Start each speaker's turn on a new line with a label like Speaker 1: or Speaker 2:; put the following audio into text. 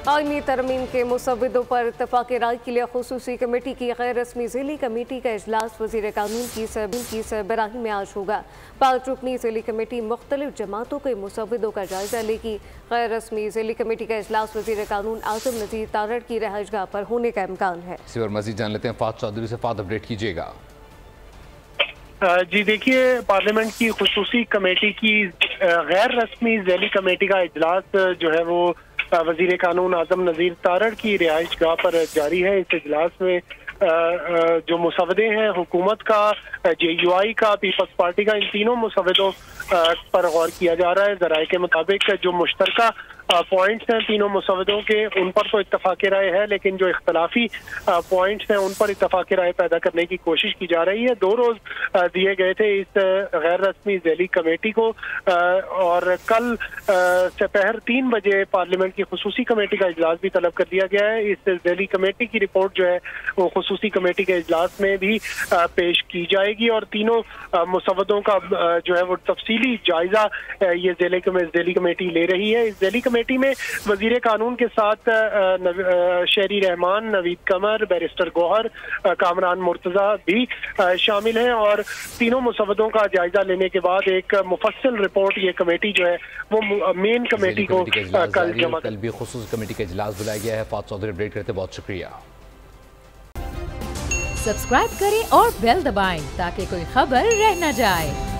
Speaker 1: आईनी तरमीम के मुसव्विदों पर इत्तफाक राय के लिए खुसूसी कमेटी की गैर रस्मी ज़िली कमेटी का इजलास वज़ीर कानून की सरबराही में आज होगा। 5 रुकनी ज़िली कमेटी मुख्तलिफ जमातों के मुसव्विदों का जायजा लेगी। गैर रस्मी ज़िली कमेटी का इजलास वज़ीर कानून आज़म नज़ीर तारड़ की रहायशगाह पर होने का इम्कान है।
Speaker 2: इसी पर मज़ीद जान लेते हैं फात चौधरी से। फात अपडेट कीजिएगा।
Speaker 3: जी देखिए, पार्लियामेंट की खुसूसी कमेटी की गैर रस्मी ज़ैली कमेटी का इजलास जो है वो वजीर कानून आज़म नज़ीर तारड़ की रिहाइश गाह पर जारी है। इस इजलास में जो मुसव्वदे हैं हुकूमत का, JUI का, पीपल्स पार्टी का, इन तीनों मुसव्वदों पर गौर किया जा रहा है। ज़राए के मुताबिक जो मुश्तरका पॉइंट्स हैं तीनों मुसव्वदों के, उन पर तो इत्तफाक राय है, लेकिन जो इख्तलाफी पॉइंट्स हैं उन पर इत्तफाक राय पैदा करने की कोशिश की जा रही है। 2 रोज दिए गए थे इस गैर रस्मी ज़ैली कमेटी को और कल दोपहर 3 बजे पार्लियामेंट की खुसूसी कमेटी का इजलास भी तलब कर दिया गया है। इस ज़ैली कमेटी की रिपोर्ट जो है वो खुसूसी कमेटी के इजलास में भी पेश की जाएगी और तीनों मुसव्वदों का जो है वो तफसीली जायजा ये ज़ैली कमेटी ले रही है। इस ज़ैली कमेटी में वजीर कानून के साथ शहरी रहमान, नवीद कमर, बैरिस्टर गौहर, कामरान मुर्तजा भी शामिल हैं और तीनों मुसव्वदों का जायजा लेने के बाद एक मुफस्सिल रिपोर्ट ये कमेटी जो है वो मेन कमेटी को
Speaker 2: कल भी खुसूसी कमेटी का इजलास बुलाया गया है। फात चौधरी अपडेट करते बहुत शुक्रिया।
Speaker 4: सब्सक्राइब करें और बेल दबाएं ताकि कोई खबर रह न जाए।